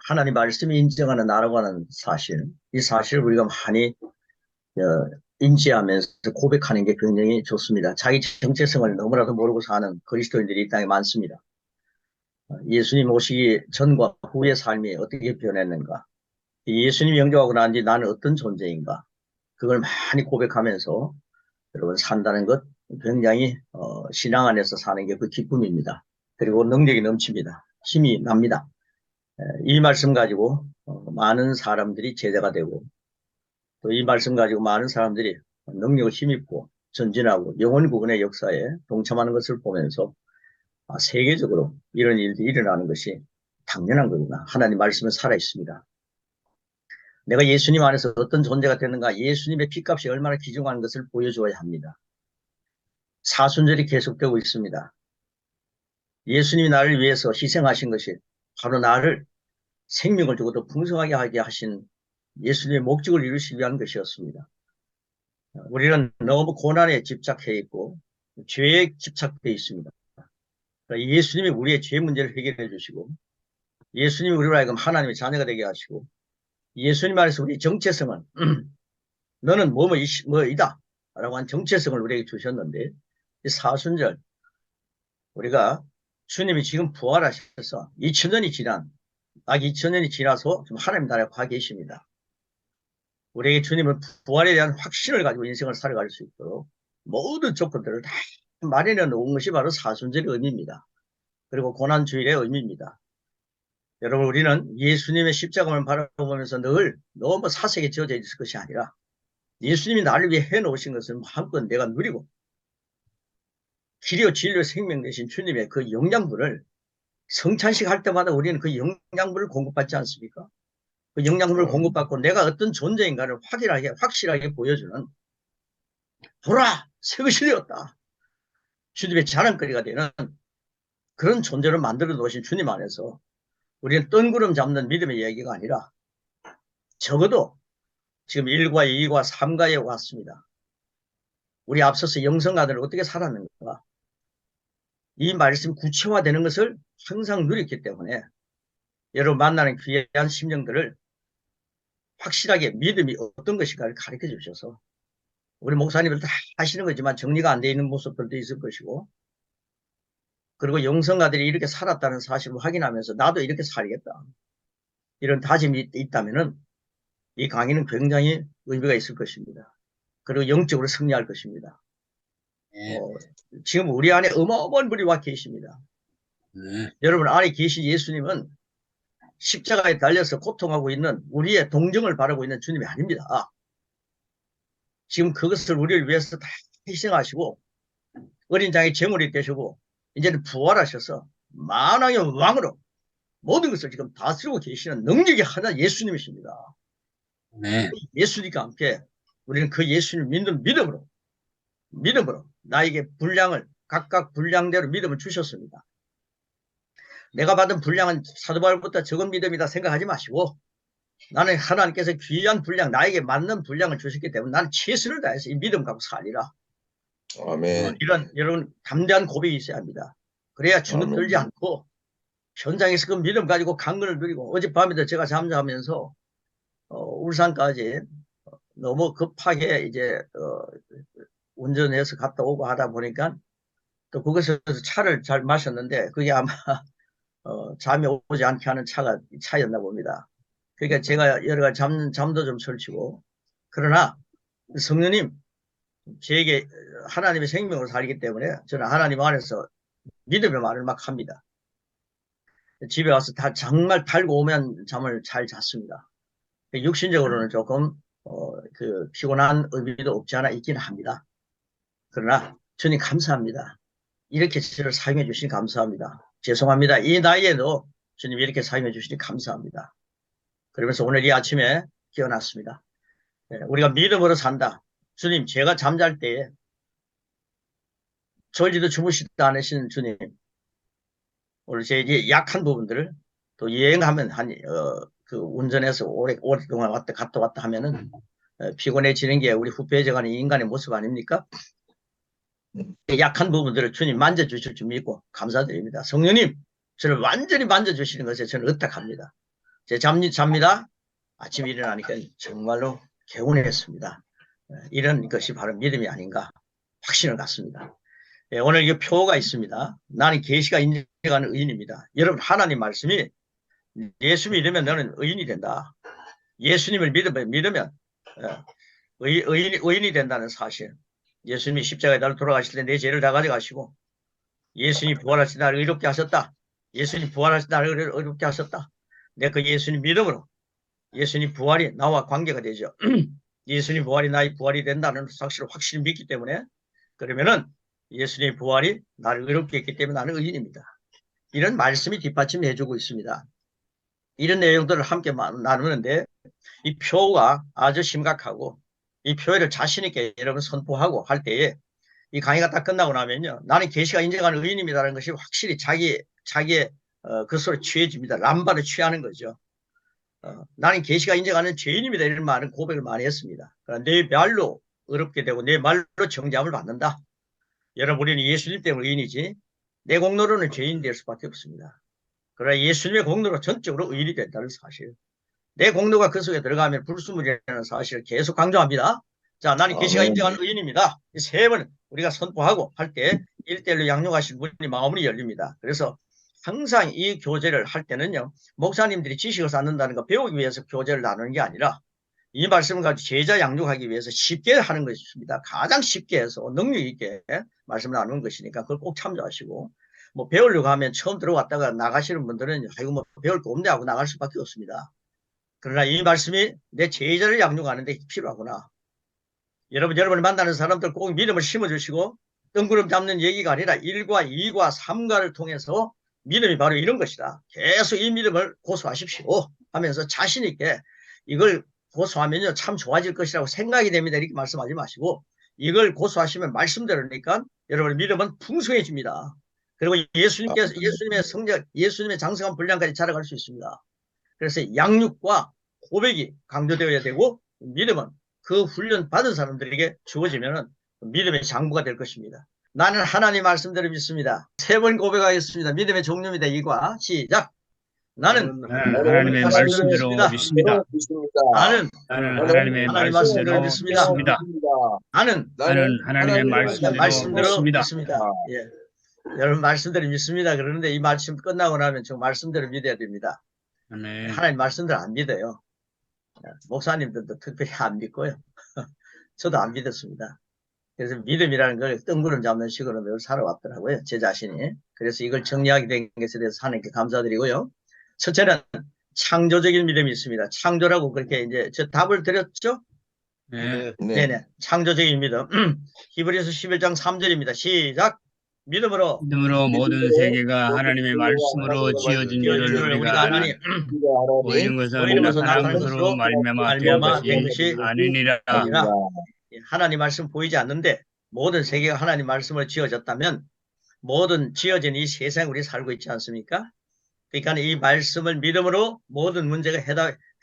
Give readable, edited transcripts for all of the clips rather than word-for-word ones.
하나님 말씀이 인정하는 나라고 하는 사실, 이 사실을 우리가 많이 인지하면서 고백하는 게 굉장히 좋습니다. 자기 정체성을 너무나도 모르고 사는 그리스도인들이 이 땅에 많습니다. 예수님 오시기 전과 후의 삶이 어떻게 변했는가? 예수님 영접하고 난 뒤 나는 어떤 존재인가? 그걸 많이 고백하면서 여러분 산다는 것 굉장히 신앙 안에서 사는 게 그 기쁨입니다. 그리고 능력이 넘칩니다. 힘이 납니다. 이 말씀 가지고 많은 사람들이 제자가 되고 또 이 말씀 가지고 많은 사람들이 능력을 힘입고 전진하고 영혼구원의 역사에 동참하는 것을 보면서 세계적으로 이런 일들이 일어나는 것이 당연한 거구나. 하나님 말씀은 살아있습니다. 내가 예수님 안에서 어떤 존재가 되는가, 예수님의 피값이 얼마나 귀중한 것을 보여줘야 합니다. 사순절이 계속되고 있습니다. 예수님이 나를 위해서 희생하신 것이 바로 나를 생명을 주고 더 풍성하게 하게 하신 예수님의 목적을 이루시기 위한 것이었습니다. 우리는 너무 고난에 집착해 있고 죄에 집착되어 있습니다. 예수님이 우리의 죄 문제를 해결해 주시고 예수님이 우리로 하여금 하나님의 자녀가 되게 하시고 예수님 안에서 우리 정체성은 너는 뭐이다 라고 한 정체성을 우리에게 주셨는데 이 사순절 우리가 주님이 지금 부활하셔서 2000년이 지난 약 2000년이 지나서 지금 하나님 나라에 가 계십니다. 우리에게 주님은 부활에 대한 확신을 가지고 인생을 살아갈 수 있도록 모든 조건들을 다 마련해 놓은 것이 바로 사순절의 의미입니다. 그리고 고난주일의 의미입니다. 여러분 우리는 예수님의 십자가만 바라보면서 늘 너무 사색에 지어져 있을 것이 아니라 예수님이 나를 위해 해놓으신 것을 한껏 내가 누리고 길이요 진리요 생명 되신 주님의 그 영양분을 성찬식 할 때마다 우리는 그 영양분을 공급받지 않습니까? 그 영양분을 공급받고 내가 어떤 존재인가를 확실하게 보여주는 보라 새것이 되었다. 주님의 자랑거리가 되는 그런 존재를 만들어 놓으신 주님 안에서 우리는 뜬구름 잡는 믿음의 이야기가 아니라 적어도 지금 1과 2과 3가에 왔습니다. 우리 앞서서 영성가들을 어떻게 살았는가? 이 말씀 구체화되는 것을 항상 누렸기 때문에 여러분 만나는 귀한 심령들을 확실하게 믿음이 어떤 것인가를 가르쳐 주셔서 우리 목사님들 다 하시는 거지만 정리가 안 돼 있는 모습들도 있을 것이고 그리고 영성가들이 이렇게 살았다는 사실을 확인하면서 나도 이렇게 살겠다. 이런 다짐이 있다면 이 강의는 굉장히 의미가 있을 것입니다. 그리고 영적으로 승리할 것입니다. 지금 우리 안에 어마어마한 분이 와 계십니다. 여러분 안에 계신 예수님은 십자가에 달려서 고통하고 있는 우리의 동정을 바라고 있는 주님이 아닙니다. 지금 그것을 우리를 위해서 다 희생하시고 어린 양의 제물이 되시고 이제는 부활하셔서 만왕의 왕으로 모든 것을 지금 다스리고 계시는 능력이 하나 예수님이십니다. 네. 예수님과 함께 우리는 그 예수님을 믿는 믿음으로 나에게 분량을 각각 분량대로 믿음을 주셨습니다. 내가 받은 분량은 사도 바울보다 적은 믿음이다 생각하지 마시고 나는 하나님께서 귀한 분량 나에게 맞는 분량을 주셨기 때문에 나는 최선을 다해서 이 믿음 갖고 살리라. 아멘. 이런 여러분 담대한 고백이 있어야 합니다. 그래야 주눅 들지 않고 현장에서 그 믿음 가지고 강건을 누리고 어젯밤에도 제가 잠자면서 울산까지 너무 급하게 이제 운전해서 갔다 오고 하다 보니까 또 그것에서 차를 잘 마셨는데 그게 아마 잠이 오지 않게 하는 차였나 봅니다. 그러니까 제가 여러 가지 잠도 좀 설치고 그러나 성령님 제게 하나님의 생명으로 살기 때문에 저는 하나님 안에서 믿음의 말을 막 합니다. 집에 와서 정말 달고 오면 잠을 잘 잤습니다. 육신적으로는 조금 그 피곤한 의미도 없지 않아 있긴 합니다. 그러나 주님 감사합니다. 이렇게 저를 사용해 주시니 감사합니다. 죄송합니다. 이 나이에도 주님 이렇게 사용해 주시니 감사합니다. 그러면서 오늘 이 아침에 깨어났습니다. 우리가 믿음으로 산다. 주님 제가 잠잘 때에 졸지도 주무시지도 않으시는 주님 오늘 제 이제 약한 부분들을 또 여행하면 그 운전해서 오랫동안 갔다 왔다 하면은 피곤해지는 게 우리 후패해져가는 인간의 모습 아닙니까? 약한 부분들을 주님 만져주실 줄 믿고 감사드립니다. 성령님, 저를 완전히 만져주시는 것에 저는 의탁합니다. 제 잡니다. 아침에 일어나니까 정말로 개운했습니다. 이런 것이 바로 믿음이 아닌가 확신을 갖습니다. 오늘 이 표가 있습니다. 나는 계시가 인정하는 의인입니다. 여러분, 하나님 말씀이 예수 믿으면 너는 의인이 된다. 예수님을 믿으면 의인이 된다는 사실. 예수님이 십자가에 나를 돌아가실 때 내 죄를 다 가져가시고 예수님이 부활하신 나를 의롭게 하셨다. 예수님 부활하신 나를 의롭게 하셨다. 내 그 예수님 믿음으로 예수님 부활이 나와 관계가 되죠. 예수님 부활이 나의 부활이 된다는 사실을 확실히 믿기 때문에 그러면은 예수님의 부활이 나를 의롭게 했기 때문에 나는 의인입니다. 이런 말씀이 뒷받침해주고 있습니다. 이런 내용들을 함께 나누는데 이 표가 아주 심각하고 이 표를 자신 있게 여러분 선포하고 할 때에 이 강의가 딱 끝나고 나면요. 나는 계시가 인정하는 의인입니다라는 것이 확실히 자기의 그것으로 취해집니다. 람바를 취하는 거죠. 나는 계시가 인정하는 죄인입니다. 이런 말은 고백을 많이 했습니다. 그러나 내 말로 어렵게 되고 내 말로 정죄함을 받는다. 여러분 우리는 예수님 때문에 의인이지 내 공로로는 죄인이 될 수밖에 없습니다. 그러나 예수님의 공로로 전적으로 의인이 된다는 사실. 내 공로가 그 속에 들어가면 불순물이라는 사실을 계속 강조합니다. 자, 나는 계시가 인정하는 의인입니다. 이 세 번 우리가 선포하고 할 때 1대1로 양육하신 분이 마음이 열립니다. 그래서 항상 이 교제를 할 때는요. 목사님들이 지식을 쌓는다는 거 배우기 위해서 교제를 나누는 게 아니라 이 말씀을 가지고 제자 양육하기 위해서 쉽게 하는 것입니다. 가장 쉽게 해서 능력 있게 말씀을 나누는 것이니까 그걸 꼭 참조하시고 뭐 배우려고 하면 처음 들어왔다가 나가시는 분들은 아이고 뭐 배울 거 없네 하고 나갈 수밖에 없습니다. 그러나 이 말씀이 내 제자를 양육하는 데 필요하구나. 여러분을 만나는 사람들 꼭 믿음을 심어주시고 뜬구름 잡는 얘기가 아니라 1과 2과 3과를 통해서 믿음이 바로 이런 것이다. 계속 이 믿음을 고수하십시오 하면서 자신 있게 이걸 고수하면요 참 좋아질 것이라고 생각이 됩니다. 이렇게 말씀하지 마시고 이걸 고수하시면 말씀대로니까 여러분의 믿음은 풍성해집니다. 그리고 예수님의 성적, 예수님의 장성한 분량까지 자라갈 수 있습니다. 그래서 양육과 고백이 강조되어야 되고 믿음은 그 훈련 받은 사람들에게 주어지면 믿음의 장부가 될 것입니다. 나는 하나님 말씀대로 믿습니다. 세 번 고백하겠습니다. 믿음의 종류입니다. 2과 시작. 나는 하나님의 말씀대로 믿습니다. 나는 하나님의 말씀대로 믿습니다. 나는 하나님의 말씀대로 믿습니다. 예. 여러분 말씀대로 믿습니다. 그러는데 이 말씀 끝나고 나면 저 말씀대로 믿어야 됩니다. 아멘. 하나님 말씀대로 안 믿어요. 목사님들도 특별히 안 믿고요. 저도 안 믿었습니다. 그래서 믿음이라는 걸 뜬구름 잡는 식으로 늘 살아왔더라고요. 제 자신이. 그래서 이걸 정리하게 된 것에 대해서 하나님께 감사드리고요. 첫째는 창조적인 믿음이 있습니다. 창조라고 그렇게 이제 저 답을 드렸죠? 네. 네네. 창조적인 믿음. 히브리서 11장 3절입니다. 시작. 믿음으로 모든 세계가 하나님의 말씀으로 지어진 줄을 우리가 아니 보이는 것은 나타난 것으로 말미암아 된 것이 아니니라. 하나님 말씀 보이지 않는데 모든 세계가 하나님 말씀으로 지어졌다면 모든 지어진 이 세상에 우리 살고 있지 않습니까? 그러니까 이 말씀을 믿음으로 모든 문제가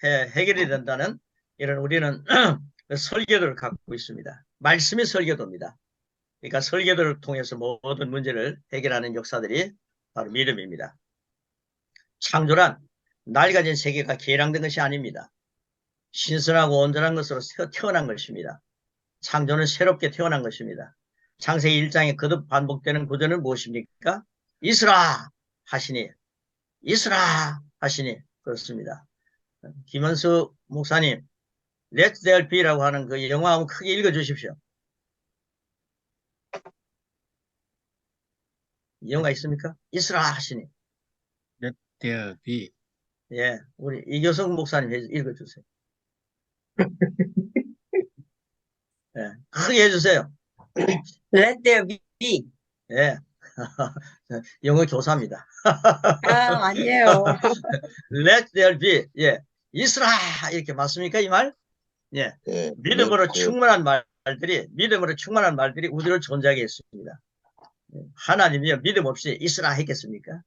해결이 된다는 이런 우리는 설계도를 갖고 있습니다. 말씀이 설계도입니다. 그러니까 설계도를 통해서 모든 문제를 해결하는 역사들이 바로 믿음입니다. 창조란 낡아진 세계가 개량된 것이 아닙니다. 신선하고 온전한 것으로 태어난 것입니다. 창조는 새롭게 태어난 것입니다. 창세기 1장에 거듭 반복되는 구절은 무엇입니까? 있으라 하시니 있으라 하시니 그렇습니다. 김원수 목사님 Let there be라고 하는 그 영화 한번 크게 읽어주십시오. 영화 있습니까? 있으라 하시니. Let there be. 예, 우리 이교성 목사님 읽어주세요. 예, 크게 해주세요. Let there be. 예, 영어 교사입니다. 아니에요. Let there be. 예, 있으라 이렇게 맞습니까 이 말? 예, 믿음으로 충만한 말들이 우리를 존재하게 했습니다. 하나님이요 믿음 없이 있으라 했겠습니까?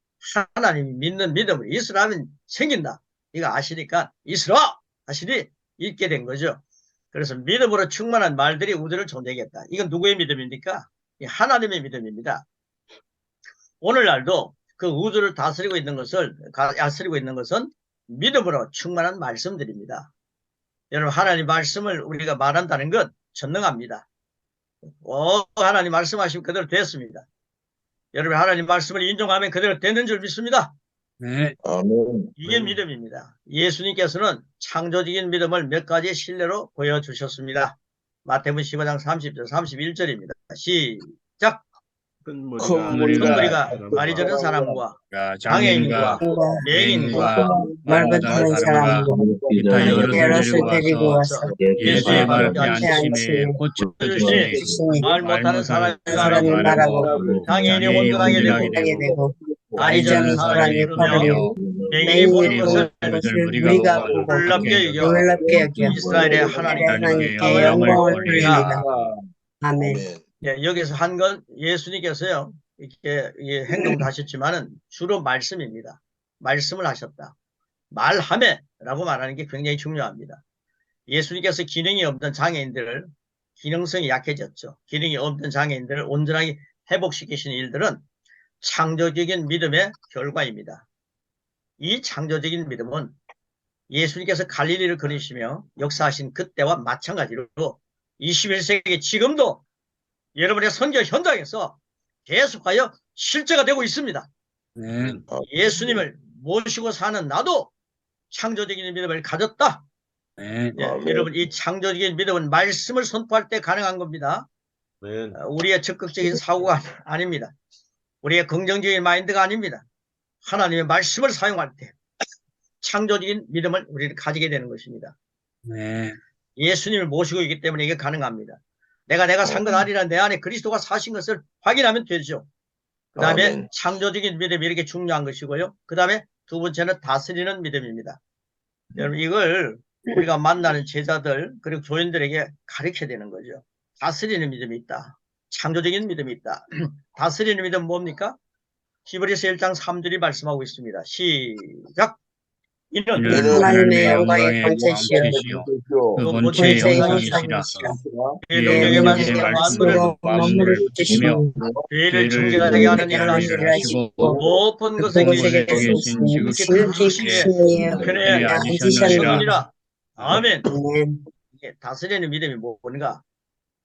하나님이 믿는 믿음을 있으라 하면 생긴다. 이거 아시니까 있으라 하시니 있게 된 거죠. 그래서 믿음으로 충만한 말들이 우주를 존재하겠다. 이건 누구의 믿음입니까? 이 하나님의 믿음입니다. 오늘날도 그 우주를 다스리고 있는 것은 믿음으로 충만한 말씀들입니다. 여러분, 하나님 말씀을 우리가 말한다는 건 전능합니다. 하나님 말씀하시면 그대로 됐습니다. 여러분, 하나님 말씀을 인정하면 그대로 되는 줄 믿습니다. 네. 아멘. 이게 믿음입니다. 예수님께서는 창조적인 믿음을 몇 가지 신뢰로 보여주셨습니다. 마태복음 15장 30절 31절입니다. 시작. 큰 큰 무리가 말이 적은 사람과 장애인과 맹인과 말 말못하는 못하는 사람과 사람과 기타 여럿을 데리고 와서 예수의 발 앞에 앉히심에 앉히심에 고쳐주시니 주시니 말 못하는 사람이 사람이 말하고 장애인이 장애인이 온전하게 온전하게 되고 하게 되고 말이 적은 알잖은 사람이 사람이 걸으며 걸으며 맹인이 보는 맹인이 것을 보는 것을 우리가 보고 놀랍게 여겨 놀랍게 여겨 이스라엘의 하나님께 하나님께 영광을 돌리라. 돌리라. 아멘. 예, 여기서 한 건 예수님께서요, 이렇게 행동도 하셨지만은 주로 말씀입니다. 말씀을 하셨다. 말하매라고 말하는 게 굉장히 중요합니다. 예수님께서 기능이 없던 장애인들을, 기능성이 약해졌죠. 기능이 없던 장애인들을 온전하게 회복시키시는 일들은 창조적인 믿음의 결과입니다. 이 창조적인 믿음은 예수님께서 갈릴리를 걸으시며 역사하신 그때와 마찬가지로 21세기 지금도 여러분의 선교 현장에서 계속하여 실제가 되고 있습니다. 네. 예수님을 모시고 사는 나도 창조적인 믿음을 가졌다. 네. 예, 여러분, 이 창조적인 믿음은 말씀을 선포할 때 가능한 겁니다. 우리의 적극적인 사고가 아닙니다. 우리의 긍정적인 마인드가 아닙니다. 하나님의 말씀을 사용할 때 창조적인 믿음을 우리는 가지게 되는 것입니다. 네. 예수님을 모시고 있기 때문에 이게 가능합니다. 내가 산 것 아니라 내 안에 그리스도가 사신 것을 확인하면 되죠. 그 다음에 아멘. 창조적인 믿음이 이렇게 중요한 것이고요. 그 다음에 두 번째는 다스리는 믿음입니다. 여러분, 이걸 우리가 만나는 제자들 그리고 교인들에게 가르쳐야 되는 거죠. 다스리는 믿음이 있다. 창조적인 믿음이 있다. 다스리는 믿음은 뭡니까? 히브리서 1장 3절이 말씀하고 있습니다. 시작. 이는 하나님의 영광의 광채시여 그 본체의 본체의 형상이시라. 그의 의 능력의 능력의 말씀으로 말씀으로 만물을 붙이시며 죄를 죄를 정결하게 하는 정결하게 일을 하는 하시고 일을 하시고 높은 것에 높은 곳에 계신 계신 지극히 지극히 크신 크신 편에 이에 앉으셨느니라. 앉으셨느니라. 아멘. 아멘. 이게 다스리는 믿음이 뭔가?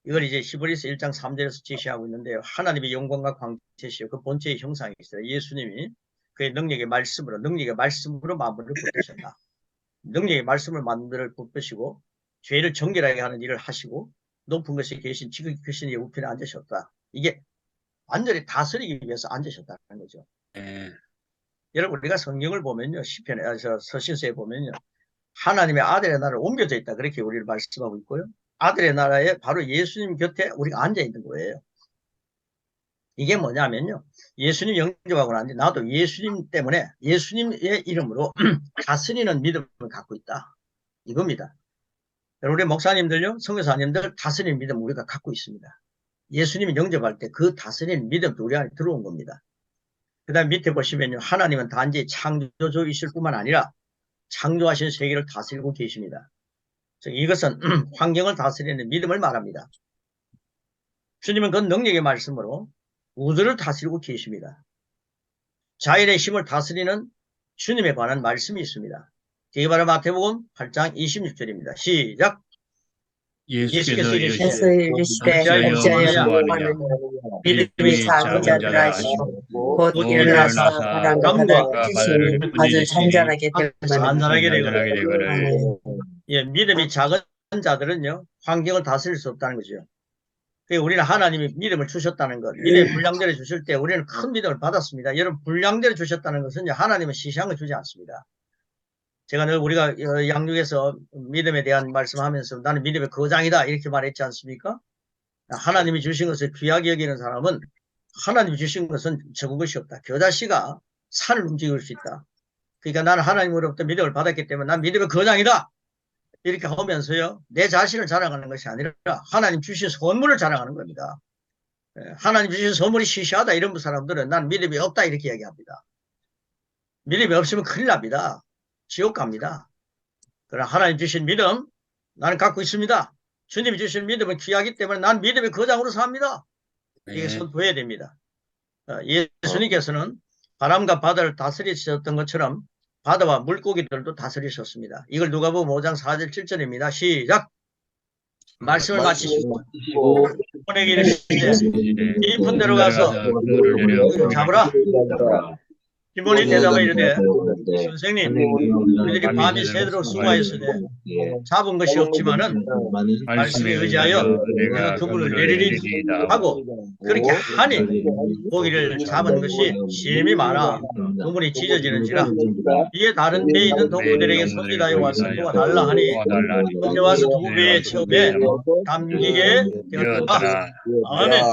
이걸 이제 히브리서 1장 3절에서 제시하고 있는데요. 하나님의 영광과 광채시여 그 본체의 형상이시라. 예수님이 그의 능력의 말씀으로 만물을 붙드셨다. 능력의 말씀을 만물을 붙드시고 죄를 정결하게 하는 일을 하시고 높은 것에 계신 지극히 크신 이의 우편에 앉으셨다. 이게 완전히 다스리기 위해서 앉으셨다는 거죠. 네. 여러분, 우리가 성경을 보면요, 시편에, 서신서에 보면요, 하나님의 아들의 나라를 옮겨져 있다. 그렇게 우리를 말씀하고 있고요. 아들의 나라에 바로 예수님 곁에 우리가 앉아 있는 거예요. 이게 뭐냐면요, 예수님 영접하고 난 뒤 나도 예수님 때문에 예수님의 이름으로 다스리는 믿음을 갖고 있다. 이겁니다. 우리 목사님들요, 선교사님들 다스리는 믿음 우리가 갖고 있습니다. 예수님이 영접할 때 그 다스리는 믿음도 우리 안에 들어온 겁니다. 그 다음 밑에 보시면요, 하나님은 단지 창조주이실 뿐만 아니라 창조하신 세계를 다스리고 계십니다. 즉 이것은 환경을 다스리는 믿음을 말합니다. 주님은 그 능력의 말씀으로 우주를 다스리고 계십니다. 자연의 힘을 다스리는 주님에 관한 말씀이 있습니다. 이게 바로 마태복음 8장 26절입니다. 시작. 예수께서 그래서 이르시되 이르시되 어찌하여 어찌하여 무수하느냐 믿음이 작은 자들아 하시고 곧 일어나서 바람과 바다를 아주 잔잔하게 잔잔하게 잔잔하게 되거늘. 예, 믿음이 작은 자들은요, 환경을 다스릴 수 없다는 거죠. 우리는 하나님이 믿음을 주셨다는 것, 믿음의 분량대로 주실 때 우리는 큰 믿음을 받았습니다. 여러분, 분량대로 주셨다는 것은 하나님은 시시한 걸 주지 않습니다. 제가 늘 우리가 양육에서 믿음에 대한 말씀하면서 나는 믿음의 거장이다 이렇게 말했지 않습니까? 하나님이 주신 것을 귀하게 여기는 사람은 하나님이 주신 것은 적은 것이 없다. 겨자씨가 산을 움직일 수 있다. 그러니까 나는 하나님으로부터 믿음을 받았기 때문에 난 믿음의 거장이다. 이렇게 하면서요, 내 자신을 자랑하는 것이 아니라 하나님 주신 선물을 자랑하는 겁니다. 하나님 주신 선물이 시시하다 이런 사람들은 난 믿음이 없다 이렇게 얘기합니다. 믿음이 없으면 큰일 납니다. 지옥 갑니다. 그러나 하나님 주신 믿음 나는 갖고 있습니다. 주님이 주신 믿음은 귀하기 때문에 난 믿음의 거장으로 삽니다. 이게 선포해야 됩니다. 예수님께서는 바람과 바다를 다스리셨던 것처럼 바다와 물고기들도 다스리셨습니다. 이걸 누가복음 5장 4절 7절입니다. 시작. 말씀을 마치시고 보내기 이르시되 깊은 데로 가서 잡으라. 시몬이 대답하여 이르되 선생님 우리들이 밤이 새도록 수고하였으되 잡은 것이 없지만은 말씀에 의지하여 내가 그물을 내리리 하고 그렇게 하니 고기를 잡은 것이 심히 많아 그물이 찢어지는지라. 이에 다른 배에 있는 동무들에게 손질하여 와서 도와달라 하니 손에 와서 두 배의 처음에 감기게 되었다. 아멘.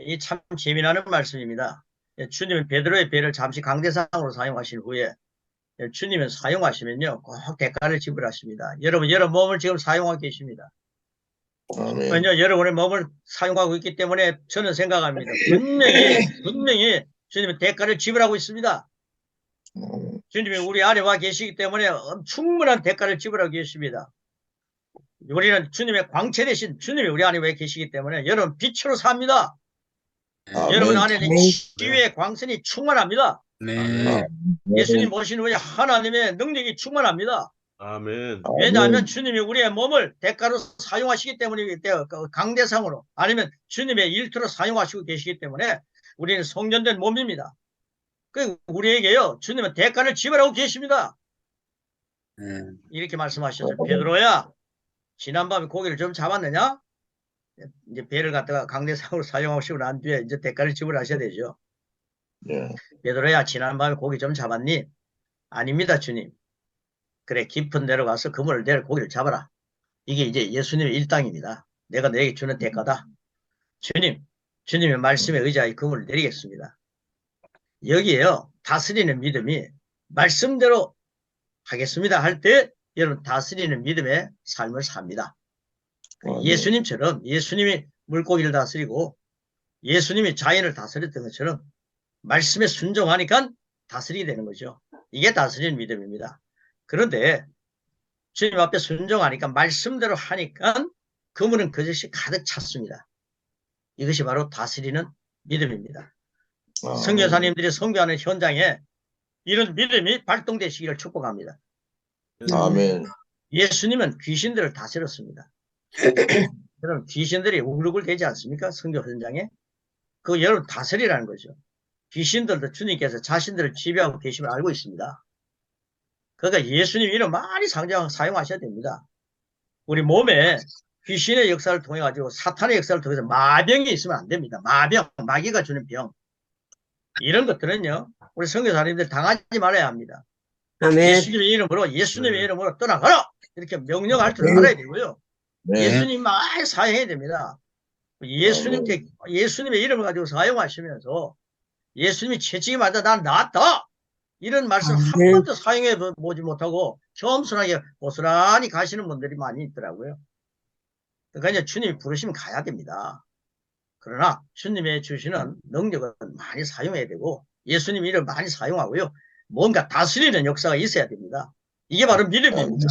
이 참 재미나는 말씀입니다. 주님은 베드로의 배를 잠시 강대상으로 사용하신 후에 주님은 사용하시면요 꼭 대가를 지불하십니다. 여러분 몸을 지금 사용하고 계십니다. 왜냐 여러분의 몸을 사용하고 있기 때문에 저는 생각합니다. 분명히 주님은 대가를 지불하고 있습니다. 주님이 우리 안에 와 계시기 때문에 충분한 대가를 지불하고 계십니다. 우리는 주님의 광채 대신 주님이 우리 안에 와 계시기 때문에 여러분 빛으로 삽니다. 여러분 안에는 치유의 광선이 충만합니다. 예수님 모신 후에 하나님의 능력이 충만합니다. 아멘. 왜냐하면 주님이 우리의 몸을 대가로 사용하시기 때문이기 때문에 강대상으로 아니면 주님의 일터로 사용하시고 계시기 때문에 우리는 성전된 몸입니다. 그 우리에게요 주님은 대가를 지불하고 계십니다. 이렇게 말씀하셨죠. 베드로야 지난밤에 고기를 좀 잡았느냐? 이제 배를 갖다가 강대상으로 사용하시고 난 뒤에 이제 대가를 지불하셔야 되죠. 베드로야 지난밤에 고기 좀 잡았니? 아닙니다 주님. 그래 깊은 데로 가서 그물을 내려 고기를 잡아라. 이게 이제 예수님의 일당입니다. 내가 너에게 주는 대가다. 주님의 말씀에 의지하여 그물을 내리겠습니다. 여기에요 다스리는 믿음이 말씀대로 하겠습니다 할 때 여러분 다스리는 믿음의 삶을 삽니다. 예수님처럼 예수님이 물고기를 다스리고 예수님이 자연을 다스렸던 것처럼 말씀에 순종하니까 다스리게 되는 거죠. 이게 다스리는 믿음입니다. 그런데 주님 앞에 순종하니까 말씀대로 하니까 그물은 그것이 가득 찼습니다. 이것이 바로 다스리는 믿음입니다. 선교사님들이 선교하는 현장에 이런 믿음이 발동되시기를 축복합니다. 아멘. 예수님은 귀신들을 다스렸습니다. 그럼 귀신들이 우글우글 되지 않습니까? 선교 현장에. 그거 여러분 다스리라는 거죠. 귀신들도 주님께서 자신들을 지배하고 계심을 알고 있습니다. 그러니까 예수님 이름 많이 사용하셔야 됩니다. 우리 몸에 귀신의 역사를 통해 가지고 사탄의 역사를 통해서 마병이 있으면 안 됩니다. 마귀가 주는 병. 이런 것들은요 우리 선교사님들 당하지 말아야 합니다. 아멘. 예수님의 이름으로 떠나가라 이렇게 명령할 줄 알아야 되고요. 예수님 많이 사용해야 됩니다. 예수님의 이름을 가지고 사용하시면서 예수님이 채찍이 맞아 난 나았다 이런 말씀 한 번도 사용해 보지 못하고 겸손하게 고스란히 가시는 분들이 많이 있더라고요. 그러니까 주님이 부르시면 가야 됩니다. 그러나 주님의 주시는 능력은 많이 사용해야 되고 예수님 이름 많이 사용하고요. 뭔가 다스리는 역사가 있어야 됩니다. 이게 바로 믿음입니다.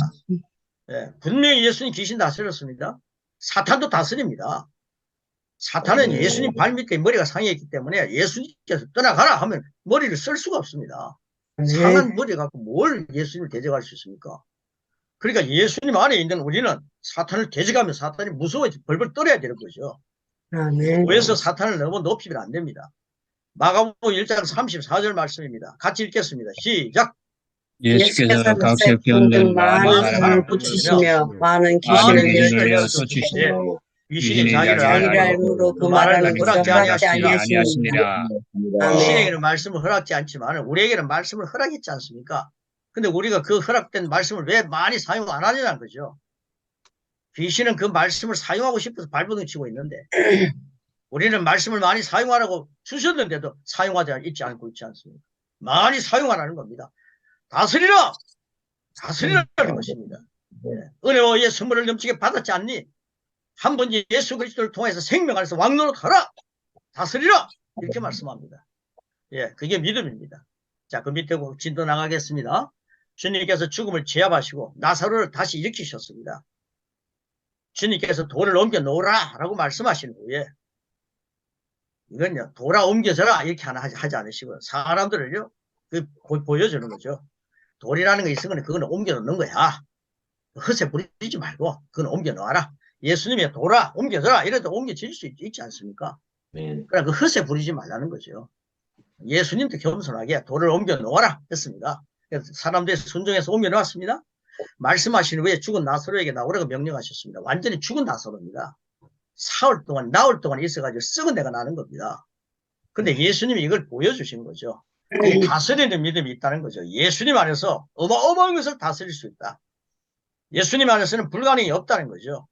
분명히 예수님 귀신 다스렸습니다. 사탄도 다스립니다. 사탄은 예수님 발밑에 머리가 상해있기 때문에 예수님께서 떠나가라 하면 머리를 쓸 수가 없습니다. 상한 머리 갖고 뭘 예수님을 대적할 수 있습니까? 그러니까 예수님 안에 있는 우리는 사탄을 대적하면 사탄이 무서워서 벌벌 떨어야 되는 거죠. 그래서 사탄을 너무 높이면 안 됩니다. 마가복음 1장 34절 말씀입니다. 같이 읽겠습니다. 시작. 예수께서 각색 병든 많은 사람을 붙이시며 많은 귀신을 내어 쫓으시되 귀신이 자기를 알므로 그 말하는 것을 허락지 아니하시니라. 아니하시니라. 귀신에게는 말씀을 허락지 않지만 우리에게는 말씀을 허락했지 않습니까? 근데 우리가 그 허락된 말씀을 왜 많이 사용 안 하냐는 거죠. 귀신은 그 말씀을 사용하고 싶어서 발버둥 치고 있는데 우리는 말씀을 많이 사용하라고 주셨는데도 사용하지 않고 있지 않습니까? 많이 사용하라는 겁니다. 다스리라는 것입니다. 은혜와 선물을 넘치게 받았지 않니? 한 번 예수 그리스도를 통해서 생명 안에서 왕노릇하라. 다스리라. 이렇게 말씀합니다. 그게 믿음입니다. 자, 그 밑에 진도 나가겠습니다. 주님께서 죽음을 제압하시고 나사로를 다시 일으키셨습니다. 주님께서 돌을 옮겨 놓으라 라고 말씀하신 후에 이건요, 돌아 옮겨져라 이렇게 하나 하지 않으시고 사람들을요 보여주는 거죠. 돌이라는 거 있으면 그거는 옮겨 놓는 거야. 허세 부리지 말고 그건 옮겨 놓아라. 예수님이 돌아 옮겨져라 이래도 옮겨질 수 있지 않습니까? 그러니까 그 허세 부리지 말라는 거죠. 예수님도 겸손하게 돌을 옮겨 놓아라 했습니다. 그래서 사람들이 순종해서 옮겨 놓았습니다. 말씀하신 후에 죽은 나사로에게 나오라고 명령하셨습니다. 완전히 죽은 나사로입니다. 나흘 동안 있어가지고 썩은 데가 나는 겁니다. 근데 예수님이 이걸 보여주신 거죠. 다스리는 믿음이 있다는 거죠. 예수님 안에서 어마어마한 것을 다스릴 수 있다. 예수님 안에서는 불가능이 없다는 거죠.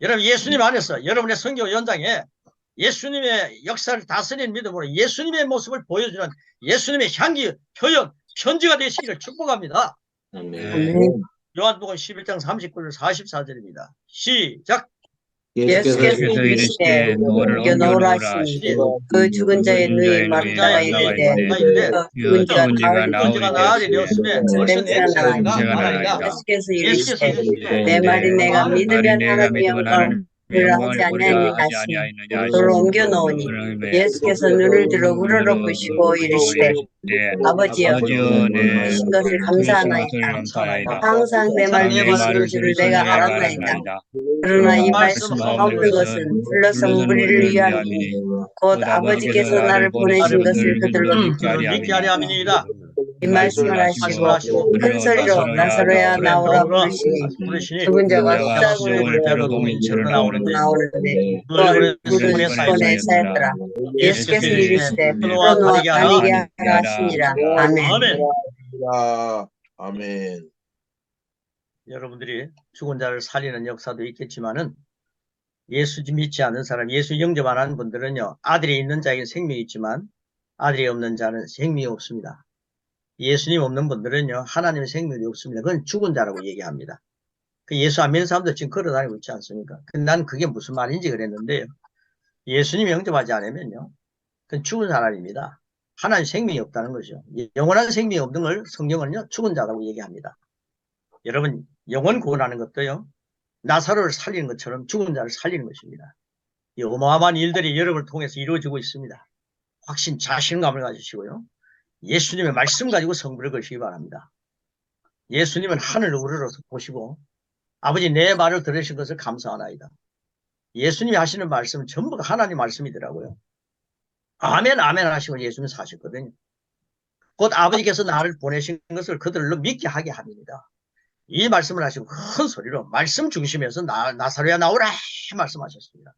여러분, 예수님 안에서 여러분의 선교 연장에 예수님의 역사를 다스리는 믿음으로 예수님의 모습을 보여주는 예수님의 향기, 표현, 편지가 되시기를 축복합니다. 아멘. 요한복음 11장 39절 44절입니다. 시작. 예수께서 이르시되 돌을 옮겨 놓으라 하시니 그 죽은 자의 누이 마르다가 이르되 죽은 자가 나으리 되었으면 벌써 냄새가 나나이다. 예수께서 이르시되 내 말이 내가 믿으면 하나님의 영광을 하지 아니하느냐 돌을 옮겨 놓으니 예수께서 눈을 들어 우러러 보시고 이르시되 아버지여 신 것을 감사하나이다. 항상 내 말 들으시는 줄을 내가 알았나이다. 그러나 이 말씀 없는 것은 불러서 무리를 위함이니 곧 아버지께서 나를 보내신 것을 그들로 믿게 하려 함이니이다. 이 말씀을 하시고 큰 소리로 나사로야 나오라 부르시니 죽은 자가 숫자군을 대로 동인처럼 나오는데 그들은 손에 쌓였더라. 예수께서 이르시되 풀어놓아 다니게 하라 하시니라. 아멘. 아멘. 여러분들이 죽은 자를 살리는 역사도 있겠지만은 예수 믿지 않는 사람, 예수 영접 안 하는 분들은요, 아들이 있는 자에게 생명이 있지만 아들이 없는 자는 생명이 없습니다. 예수님 없는 분들은요, 하나님의 생명이 없습니다. 그건 죽은 자라고 얘기합니다. 그 예수 안 믿는 사람도 지금 걸어다니고 있지 않습니까? 난 그게 무슨 말인지 그랬는데요. 예수님 영접하지 않으면요, 그건 죽은 사람입니다. 하나님 생명이 없다는 거죠. 영원한 생명이 없는 걸 성경은요, 죽은 자라고 얘기합니다. 여러분, 영원 구원하는 것도요, 나사로를 살리는 것처럼 죽은 자를 살리는 것입니다. 이 어마어마한 일들이 여러분을 통해서 이루어지고 있습니다. 확신, 자신감을 가지시고요. 예수님의 말씀 가지고 성부를 걸시기 바랍니다. 예수님은 하늘을 우러러서 보시고 아버지 내 말을 들으신 것을 감사하나이다. 예수님이 하시는 말씀은 전부가 하나님 말씀이더라고요. 아멘 아멘 하시고 예수님 사셨거든요. 곧 아버지께서 나를 보내신 것을 그들로 믿게 하게 합니다. 이 말씀을 하시고 큰 소리로 말씀 중심에서 나사로야 나오라 말씀하셨습니다.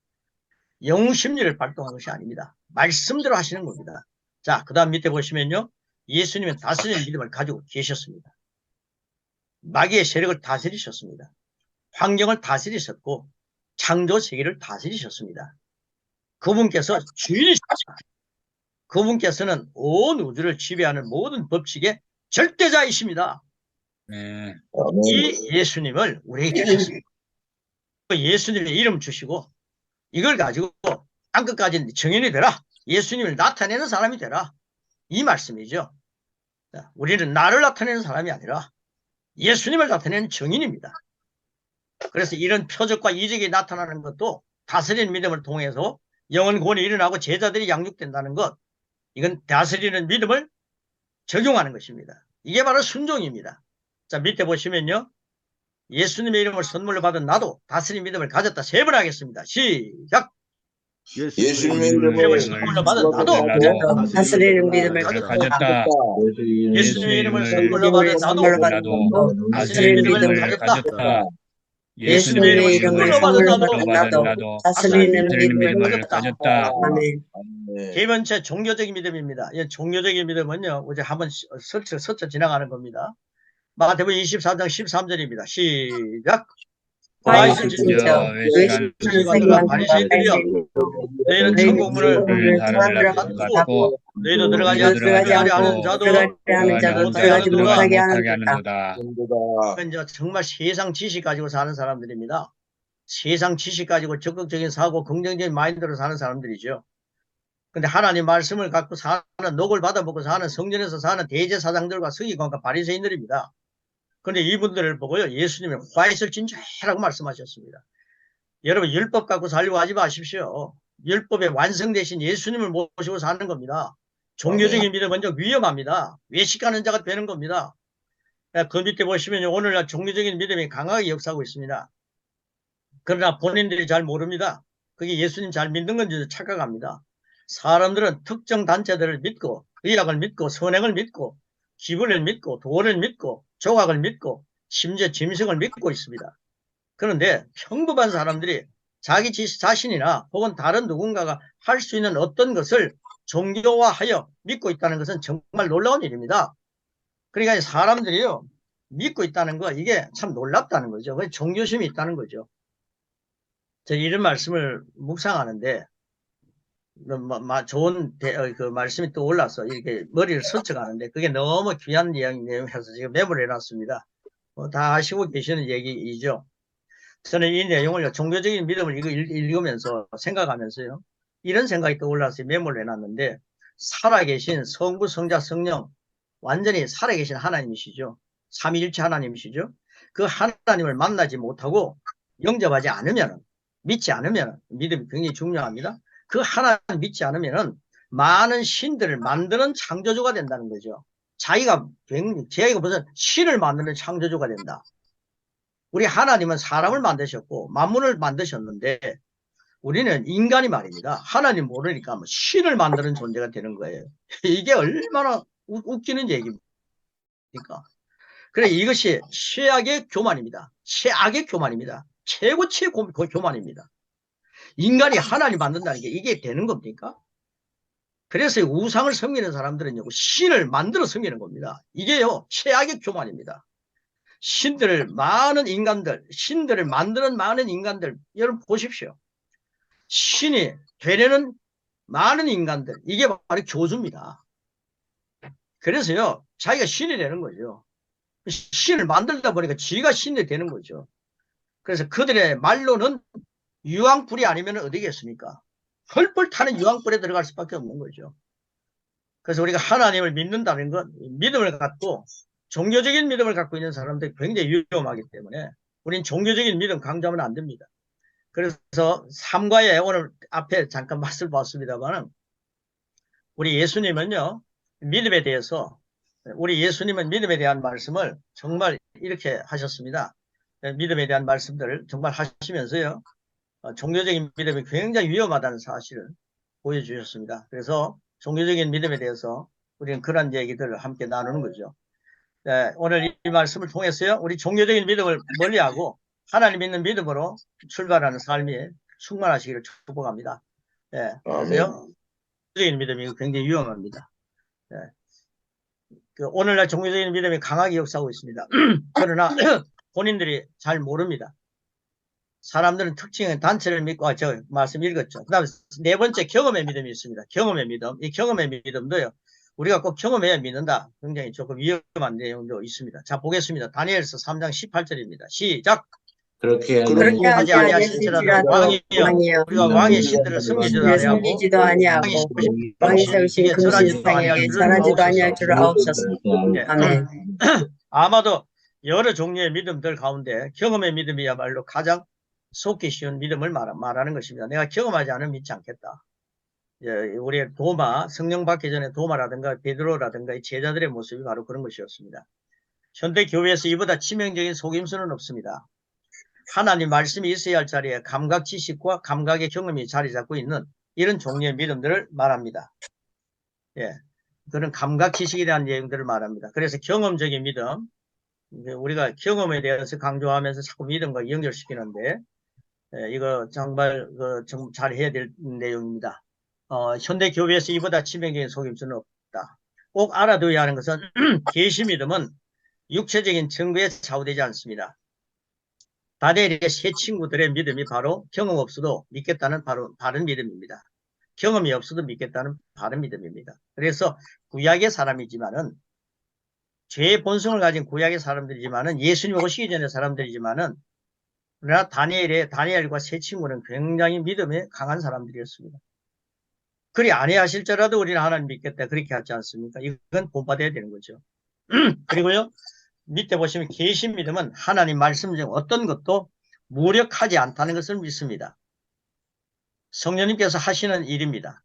영심리를 발동한 것이 아닙니다. 말씀대로 하시는 겁니다. 자, 그 다음 밑에 보시면요. 예수님은 다스리는 믿음을 가지고 계셨습니다. 마귀의 세력을 다스리셨습니다. 환경을 다스리셨고 창조 세계를 다스리셨습니다. 그분께서 주인이십니다. 그분께서는 온 우주를 지배하는 모든 법칙의 절대자이십니다. 이 예수님을 우리에게 주셨습니다. 예수님의 이름 주시고 이걸 가지고 땅끝까지 정인이 되라. 예수님을 나타내는 사람이 되라. 이 말씀이죠. 우리는 나를 나타내는 사람이 아니라 예수님을 나타내는 정인입니다. 그래서 이런 표적과 이적이 나타나는 것도 다스리는 믿음을 통해서 영원 구원이 일어나고 제자들이 양육된다는 것, 이건 다스리는 믿음을 적용하는 것입니다. 이게 바로 순종입니다. 자, 밑에 보시면요. 예수님의 이름을 선물로 받은 나도 다스리는 믿음을 가졌다. 3번 하겠습니다. 시작! 예수님의 이름을 선물로 받은 나도 다스리는 믿음을 가졌다. 예수님의 이름을 선물로 받은 나도 다스리는 믿음을 가졌다. 예수님의 이름을 선물로 받은 나도 다스리는 믿음을 가졌다. 아멘. 세 번째 종교적인 믿음입니다. 이 종교적인 믿음은요, 어제 한번 스쳐 지나가는 겁니다. 마태복음 24장 13절입니다. 시작. 바리새인 진저 외식하는 생각과 바리새인들이여 너희는 천국 문을 사람들을 닫고 너희도 들어가지 않고 않은 자도 들어가지 자도 들어가지 못하게 하는도다. 이제 정말 세상 지식 가지고 사는 사람들입니다. 세상 지식 가지고 적극적인 사고, 긍정적인 마인드로 사는 사람들이죠. 근데 하나님 말씀을 갖고 사는, 녹을 받아먹고 사는, 성전에서 사는 대제사장들과 서기관과 바리새인들입니다. 그런데 이분들을 보고요, 예수님은 화이슬 진주라고 말씀하셨습니다. 여러분, 율법 갖고 살려고 하지 마십시오. 율법의 완성 대신 예수님을 모시고 사는 겁니다. 종교적인 믿음 먼저 위험합니다. 외식하는 자가 되는 겁니다. 그 밑에 보시면 오늘날 종교적인 믿음이 강하게 역사하고 있습니다. 그러나 본인들이 잘 모릅니다. 그게 예수님 잘 믿는 건지 착각합니다. 사람들은 특정 단체들을 믿고, 의학을 믿고, 선행을 믿고, 기분을 믿고, 돈을 믿고, 조각을 믿고, 심지어 짐승을 믿고 있습니다. 그런데 평범한 사람들이 자기 자신이나 혹은 다른 누군가가 할 수 있는 어떤 것을 종교화하여 믿고 있다는 것은 정말 놀라운 일입니다. 그러니까 사람들이요, 믿고 있다는 거, 이게 참 놀랍다는 거죠. 종교심이 있다는 거죠. 제가 이런 말씀을 묵상하는데, 좋은 그 말씀이 또 올라서 이렇게 머리를 스쳐가는데, 그게 너무 귀한 내용이라서 지금 메모를 해놨습니다. 다 아시고 계시는 얘기이죠. 저는 이 내용을, 종교적인 믿음을 읽으면서 생각하면서요, 이런 생각이 떠올라서 메모를 해놨는데, 살아계신 성부, 성자, 성령, 완전히 살아계신 하나님이시죠. 삼위일체 하나님이시죠. 그 하나님을 만나지 못하고 영접하지 않으면, 믿지 않으면, 믿음이 굉장히 중요합니다. 그 하나님 믿지 않으면 많은 신들을 만드는 창조주가 된다는 거죠. 자기가 무슨 신을 만드는 창조주가 된다. 우리 하나님은 사람을 만드셨고 만물을 만드셨는데, 우리는 인간이 말입니다. 하나님 모르니까 뭐 신을 만드는 존재가 되는 거예요. 이게 얼마나 웃기는 얘기입니까? 그래, 이것이 최악의 교만입니다. 최악의 교만입니다. 최고치의 교만입니다. 인간이 하나님 만든다는 게 이게 되는 겁니까? 그래서 우상을 섬기는 사람들은요, 신을 만들어 섬기는 겁니다. 이게요, 최악의 교만입니다. 신들을 만드는 많은 인간들, 여러분 보십시오. 신이 되려는 많은 인간들, 이게 바로 교주입니다. 그래서요, 자기가 신이 되는 거죠. 신을 만들다 보니까 지가 신이 되는 거죠. 그래서 그들의 말로는 유황불이 아니면 어디겠습니까? 펄펄 타는 유황불에 들어갈 수밖에 없는 거죠. 그래서 우리가 하나님을 믿는다는 건 믿음을 갖고, 종교적인 믿음을 갖고 있는 사람들이 굉장히 위험하기 때문에 우린 종교적인 믿음 강조하면 안 됩니다. 그래서 3과에 오늘 앞에 잠깐 말씀을 봤습니다만, 우리 예수님은요, 믿음에 대해서, 우리 예수님은 믿음에 대한 말씀을 정말 이렇게 하셨습니다. 믿음에 대한 말씀들을 정말 하시면서요, 종교적인 믿음이 굉장히 위험하다는 사실을 보여주셨습니다. 그래서 종교적인 믿음에 대해서 우리는 그런 얘기들을 함께 나누는 거죠. 오늘 이 말씀을 통해서요, 우리 종교적인 믿음을 멀리하고 하나님 믿는 믿음으로 출발하는 삶이 충만하시기를 축복합니다. 그래서요, 종교적인 믿음이 굉장히 위험합니다. 오늘날 종교적인 믿음이 강하게 역사하고 있습니다. 그러나 본인들이 잘 모릅니다. 사람들은 특징의 단체를 믿고, 저 말씀 읽었죠. 그 다음에 네 번째, 경험의 믿음이 있습니다. 경험의 믿음. 이 경험의 믿음도요, 우리가 꼭 경험해야 믿는다. 굉장히 조금 위험한 내용도 있습니다. 자, 보겠습니다. 다니엘서 3장 18절입니다. 시작. 그렇게 그렇게 하지 아니하실지라도 왕이여, 우리가 왕의 신들을 섬기지도 아니하고 왕이 세우신 금신상에게 절하지도 아니할 줄을 아옵소서. 아멘. 아마도 여러 종류의 믿음들 가운데 경험의 믿음이야말로 가장 속기 쉬운 믿음을 말하는 것입니다. 내가 경험하지 않으면 믿지 않겠다. 우리의 도마, 성령 받기 전에 도마라든가 베드로라든가 이 제자들의 모습이 바로 그런 것이었습니다. 현대 교회에서 이보다 치명적인 속임수는 없습니다. 하나님 말씀이 있어야 할 자리에 감각 지식과 감각의 경험이 자리 잡고 있는 이런 종류의 믿음들을 말합니다. 그런 감각 지식에 대한 내용들을 말합니다. 그래서 경험적인 믿음, 우리가 경험에 대해서 강조하면서 자꾸 믿음과 연결시키는데, 이거 정말 잘 해야 될 내용입니다. 현대 교회에서 이보다 치명적인 속임수는 없다. 꼭 알아둬야 하는 것은 계시 믿음은 육체적인 증거에 좌우되지 않습니다. 다니엘의 세 친구들의 믿음이 바로 경험 없어도 믿겠다는 바른 믿음입니다. 경험이 없어도 믿겠다는 바른 믿음입니다. 그래서 구약의 사람이지만은, 죄의 본성을 가진 구약의 사람들이지만은, 예수님 오시기 전의 사람들이지만은, 그러나 다니엘과 세 친구는 굉장히 믿음에 강한 사람들이었습니다. 그리 아니하실지라도 우리는 하나님 믿겠다, 그렇게 하지 않습니까? 이건 본받아야 되는 거죠. 그리고요, 밑에 보시면 계시 믿음은 하나님 말씀 중 어떤 것도 무력하지 않다는 것을 믿습니다. 성령님께서 하시는 일입니다.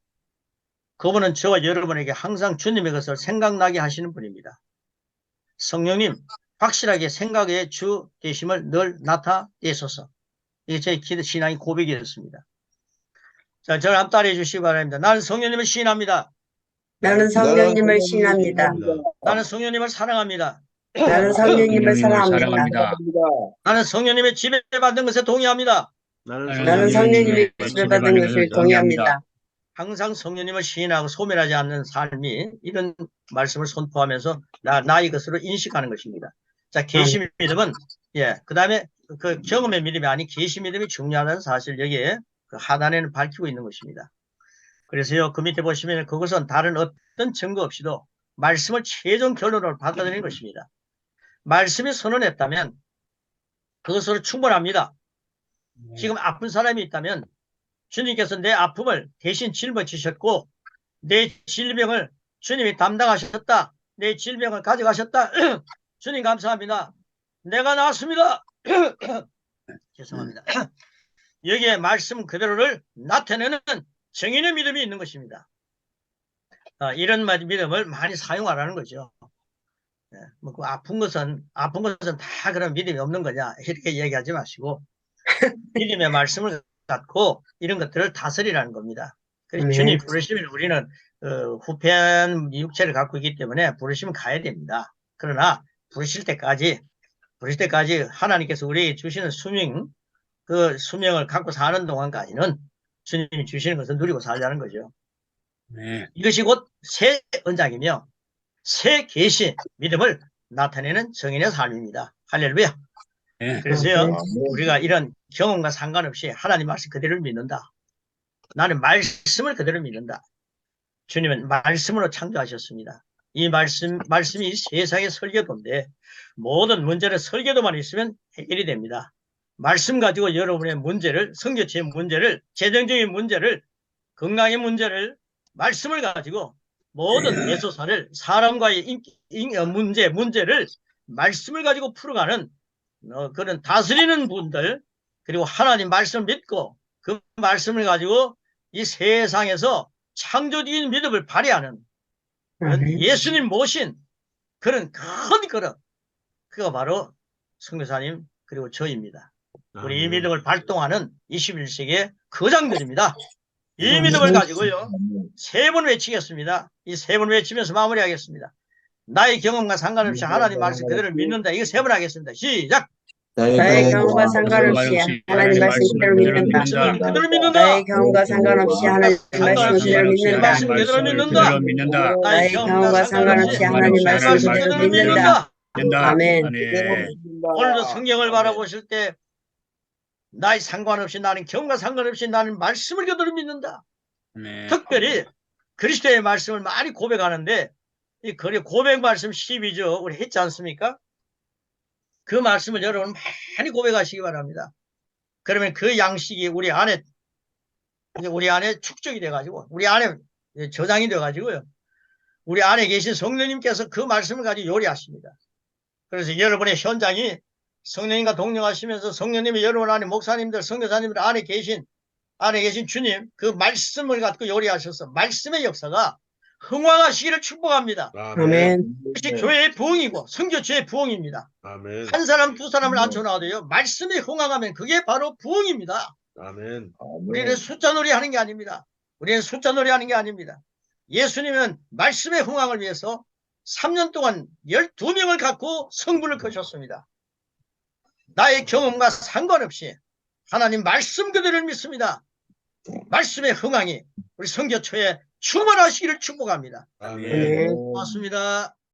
그분은 저와 여러분에게 항상 주님의 것을 생각나게 하시는 분입니다. 성령님 확실하게 생각의 주 되심을 늘 나타내소서. 이게 제 신앙의 고백이었습니다. 자, 저를 한번 따라해 주시기 바랍니다. 나는 성령님을 시인합니다. 나는 성령님을 신합니다. 나는 성령님을 사랑합니다. 나는 성령님을 사랑합니다. 나는 성령님의 지배받는 것에 동의합니다. 나는 성령님이 지배받은 것을 동의합니다. 항상 성령님을 시인하고 소멸하지 않는 삶이 이런 말씀을 선포하면서 나의 것으로 인식하는 것입니다. 자, 계시 믿음은 그 다음에 그 경험의 믿음이 아닌 계시 믿음이 중요하다는 사실 여기에 그 하단에는 밝히고 있는 것입니다. 그래서요, 그 밑에 보시면 그것은 다른 어떤 증거 없이도 말씀을 최종 결론으로 받아들이는 것입니다. 말씀이 선언했다면 그것으로 충분합니다. 지금 아픈 사람이 있다면 주님께서 내 아픔을 대신 짊어지셨고 내 질병을 주님이 담당하셨다. 내 질병을 가져가셨다. 주님 감사합니다. 내가 나았습니다. 죄송합니다. 여기에 말씀 그대로를 나타내는 정인의 믿음이 있는 것입니다. 이런 믿음을 많이 사용하라는 거죠. 뭐 그 아픈 것은 다 그런 믿음이 없는 거냐 이렇게 얘기하지 마시고 믿음의 말씀을 갖고 이런 것들을 다스리라는 겁니다. 그래서 주님 부르시면 우리는 후패한 육체를 갖고 있기 때문에 부르시면 가야 됩니다. 그러나 부르실 때까지 하나님께서 우리에게 주시는 그 수명을 갖고 사는 동안까지는 주님이 주시는 것을 누리고 살자는 거죠. 이것이 곧 새 언약이며 새 계시 믿음을 나타내는 정인의 삶입니다. 할렐루야. 그래서요, 우리가 이런 경험과 상관없이 하나님 말씀 그대로 믿는다. 나는 말씀을 그대로 믿는다. 주님은 말씀으로 창조하셨습니다. 이 말씀이 세상의 설계도인데 모든 문제는 설계도만 있으면 해결이 됩니다. 말씀 가지고 여러분의 문제를, 성교체의 문제를, 재정적인 문제를, 건강의 문제를, 말씀을 가지고 모든 예소사를, 사람과의 문제를 말씀을 가지고 풀어가는 그런 다스리는 분들, 그리고 하나님 말씀을 믿고 그 말씀을 가지고 이 세상에서 창조적인 믿음을 발휘하는 예수님 모신 그런 큰 그릇, 그가 바로 선교사님 그리고 저입니다. 우리 이 믿음을 발동하는 21세기의 거장들입니다. 이 믿음을 가지고요, 세 번 외치겠습니다. 이 세 번 외치면서 마무리하겠습니다. 나의 경험과 상관없이 하나님 말씀 그대로 믿는다. 이거 세 번 하겠습니다. 시작! 나의 경험과 상관없이 하나님 말씀 그대로 믿는다. 그대로 믿는다. 나의 경험과 상관없이 하나님 말씀 그대로 믿는다. 말씀 그대로 믿는다. 나의 경험과 상관없이 하나님 말씀 그대로 믿는다. 아멘. 오늘도 성경을 바라보실 때 나의 상관없이 나는 경험과 상관없이 나는 말씀을 그대로 믿는다. 특별히 그리스도의 말씀을 많이 고백하는데 이 고백 말씀 12조 우리 했지 않습니까? 그 말씀을 여러분 많이 고백하시기 바랍니다. 그러면 그 양식이 우리 안에 축적이 돼가지고 우리 안에 저장이 돼가지고요. 우리 안에 계신 성령님께서 그 말씀을 가지고 요리하십니다. 그래서 여러분의 현장이 성령님과 동행하시면서 성령님이 여러분 안에 목사님들, 선교사님들 안에 계신 주님 그 말씀을 갖고 요리하셔서 말씀의 역사가 흥왕하시기를 축복합니다. 아멘. 이것이 교회의 부흥이고 선교주의 부흥입니다. 아멘. 한 사람 두 사람을 앉혀놔도요 말씀이 흥왕하면 그게 바로 부흥입니다. 아멘. 우리는 숫자 놀이 하는 게 아닙니다. 예수님은 말씀의 흥왕을 위해서 3년 동안 12명을 갖고 성부를 거셨습니다. 나의 경험과 상관없이 하나님 말씀 그대로 믿습니다. 말씀의 흥왕이 우리 선교초에 충만하시기를 축복합니다. 아멘. 고맙습니다.